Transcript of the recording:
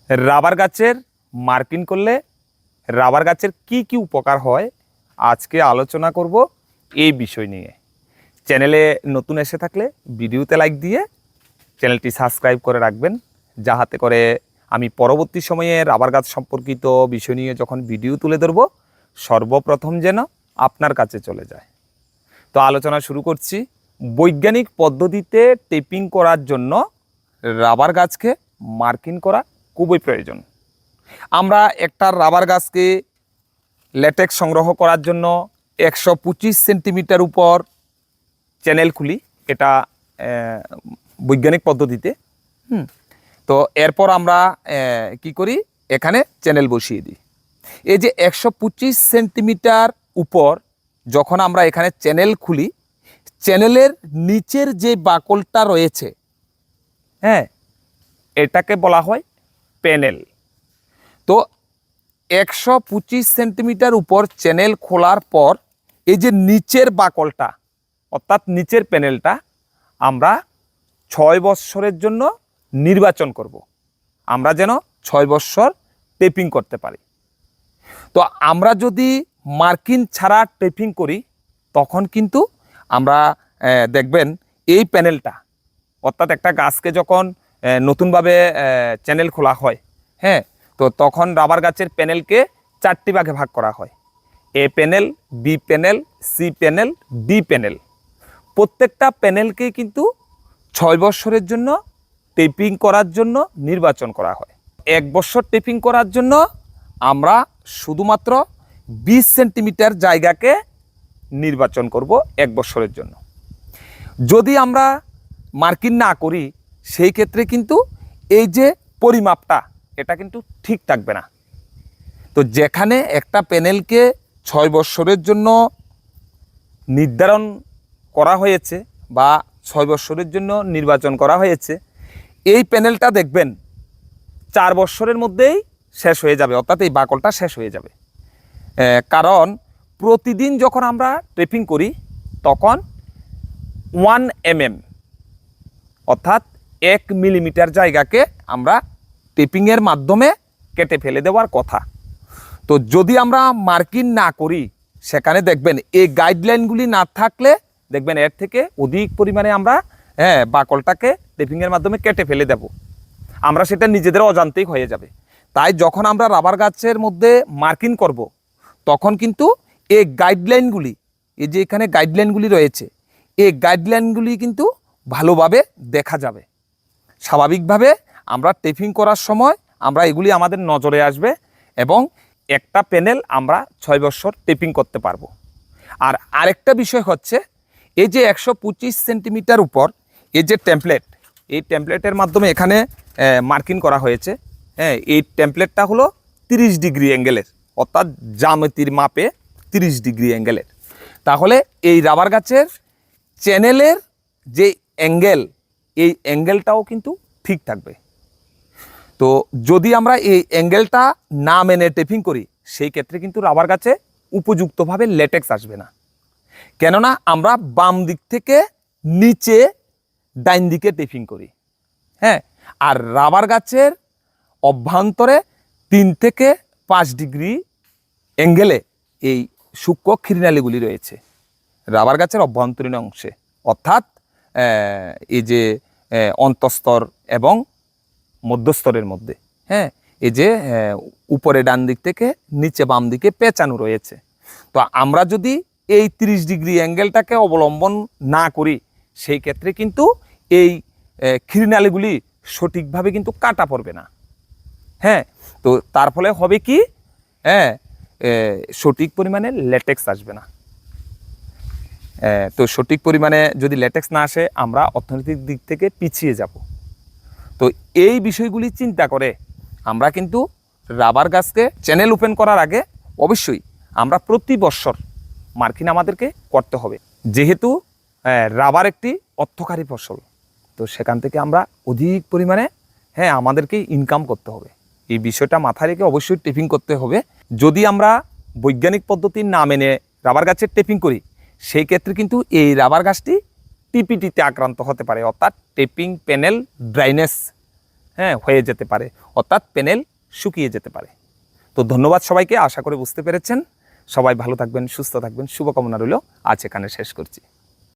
Rubber গাছের marking করলে rubber গাছের কি কি উপকার হয় আজকে আলোচনা করব এই বিষয় নিয়ে। চ্যানেলে নতুন এসে থাকলে ভিডিওতে লাইক দিয়ে চ্যানেলটি সাবস্ক্রাইব করে রাখবেন, যাহাতে করে আমি পরবর্তী সময়ে রাবার গাছ সম্পর্কিত বিষয় নিয়ে যখন ভিডিও তুলে ধরব সর্বপ্রথম যেন আপনার কাছে চলে যায়। তো আলোচনা শুরু করছি। বৈজ্ঞানিক পদ্ধতিতে টেপিং করার জন্য রাবার গাছকে মার্কিং করা খুবই প্রয়োজন। আমরা একটা রাবার গাছকে ল্যাটেক্স সংগ্রহ করার জন্য 125 সেন্টিমিটার উপর চ্যানেল খুলি, এটা বৈজ্ঞানিক পদ্ধতিতে। তো এরপর আমরা কি করি, এখানে চ্যানেল বসিয়ে দিই। এই যে 125 সেন্টিমিটার উপর যখন আমরা এখানে চ্যানেল খুলি, চ্যানেলের নিচের যে বাকলটা রয়েছে, এটাকে বলা হয় প্যানেল। তো 125 সেন্টিমিটার উপর চ্যানেল খোলার পর এই যে নিচের বাকলটা অর্থাৎ নিচের প্যানেলটা আমরা 6 বৎসরের জন্য নির্বাচন করব, আমরা যেন 6 বৎসর টেপিং করতে পারি। তো আমরা যদি মার্কিং ছাড়া টেপিং করি তখন কিন্তু আমরা দেখবেন এই প্যানেলটা অর্থাৎ একটা গাছকে যখন নতুনভাবে চ্যানেল খোলা হয়, তো তখন রাবার গাছের প্যানেলকে 4টি ভাগে ভাগ করা হয়। A panel, B panel, C panel, D panel. প্রত্যেকটা প্যানেলকে কিন্তু 6 বৎসরের জন্য টেপিং করার জন্য নির্বাচন করা হয়। 1 বৎসর টেপিং করার জন্য আমরা শুধুমাত্র 20 সেন্টিমিটার জায়গাকে নির্বাচন করব 1 বৎসরের জন্য। যদি আমরা মার্কিং না করি সেই ক্ষেত্রে কিন্তু এই যে পরিমাপটা এটা কিন্তু ঠিক থাকবে না। তো যেখানে একটা প্যানেলকে 6 বৎসরের জন্য নির্ধারণ করা হয়েছে বা 6 বৎসরের জন্য নির্বাচন করা হয়েছে, এই প্যানেলটা দেখবেন 4 বৎসরের মধ্যেই শেষ হয়ে যাবে, অর্থাৎ এই বাকলটা শেষ হয়ে যাবে। কারণ প্রতিদিন যখন আমরা টেপিং করি তখন 1 mm অর্থাৎ 1 মিলিমিটার জায়গাকে আমরা টেপিংয়ের মাধ্যমে কেটে ফেলে দেওয়ার কথা। তো যদি আমরা মার্কিং না করি সেখানে দেখবেন এই গাইডলাইনগুলি না থাকলে দেখবেন এর থেকে অধিক পরিমাণে আমরা বাকলটাকে টেপিংয়ের মাধ্যমে কেটে ফেলে দেব, আমরা সেটা নিজেদের অজান্তেই হয়ে যাবে। তাই যখন আমরা রাবার গাছের মধ্যে মার্কিং করব তখন কিন্তু এই গাইডলাইনগুলি, এই যে এখানে গাইডলাইনগুলি রয়েছে, এই গাইডলাইনগুলি কিন্তু ভালোভাবে দেখা যাবে। স্বাভাবিকভাবে আমরা টেপিং করার সময় আমরা এগুলি আমাদের নজরে আসবে এবং একটা প্যানেল আমরা 6 বৎসর টেপিং করতে পারবো। আর আরেকটা বিষয় হচ্ছে এই যে 125 সেন্টিমিটার উপর এই যে টেমপ্লেট, এই টেমপ্লেটের মাধ্যমে এখানে মার্কিং করা হয়েছে। এই টেমপ্লেটটা হলো 30 ডিগ্রি অ্যাঙ্গেলের, অর্থাৎ জ্যামিতির মাপে 30 ডিগ্রি অ্যাঙ্গেলের। তাহলে এই রাবার গাছের চ্যানেলের যে অ্যাঙ্গেল, এই অ্যাঙ্গেলটাও কিন্তু ঠিক থাকবে। তো যদি আমরা এই অ্যাঙ্গেলটা না মেনে টেপিং করি সেই ক্ষেত্রে কিন্তু রাবার গাছে উপযুক্তভাবে ল্যাটেক্স আসবে না। কেননা আমরা বাম দিক থেকে নিচে ডাইন দিকে টেপিং করি, আর রাবার গাছের অভ্যন্তরে 3 থেকে 5 ডিগ্রি অ্যাঙ্গেলে এই সূক্ষ্ম খিরনালিগুলি রয়েছে রাবার গাছের অভ্যন্তরীণ অংশে, অর্থাৎ এই যে অন্তঃস্তর এবং মধ্যস্তরের মধ্যে, এই যে উপরে ডান দিক থেকে নিচে বাম দিকে পেঁচানো রয়েছে। তো আমরা যদি এই 30 ডিগ্রি অ্যাঙ্গেলটাকে অবলম্বন না করি সেই ক্ষেত্রে কিন্তু এই খিরনালিগুলি সঠিকভাবে কিন্তু কাটা পড়বে না। তো তার ফলে হবে কি, সঠিক পরিমাণে ল্যাটেক্স আসবে না। তো সঠিক পরিমাণে যদি ল্যাটেক্স না আসে আমরা অর্থনৈতিক দিক থেকে পিছিয়ে যাব। তো এই বিষয়গুলি চিন্তা করে আমরা কিন্তু রাবার গাছকে চ্যানেল ওপেন করার আগে অবশ্যই আমরা প্রতি বৎসর মার্কিং আমাদেরকে করতে হবে। যেহেতু রাবার একটি অর্থকারী ফসল, তো সেখান থেকে আমরা অধিক পরিমাণে আমাদেরকে ইনকাম করতে হবে। এই বিষয়টা মাথায় রেখে অবশ্যই টেপিং করতে হবে। যদি আমরা বৈজ্ঞানিক পদ্ধতি না মেনে রাবার গাছের টেপিং করি সেই ক্ষেত্রে কিন্তু এই রাবার গাছটি টিপিটিতে আক্রান্ত হতে পারে, অর্থাৎ টেপিং প্যানেল ড্রাইনেস হয়ে যেতে পারে, অর্থাৎ প্যানেল শুকিয়ে যেতে পারে। তো ধন্যবাদ সবাইকে, আশা করে বুঝতে পেরেছেন। সবাই ভালো থাকবেন, সুস্থ থাকবেন, শুভকামনা রইল। আজ এখানে শেষ করছি।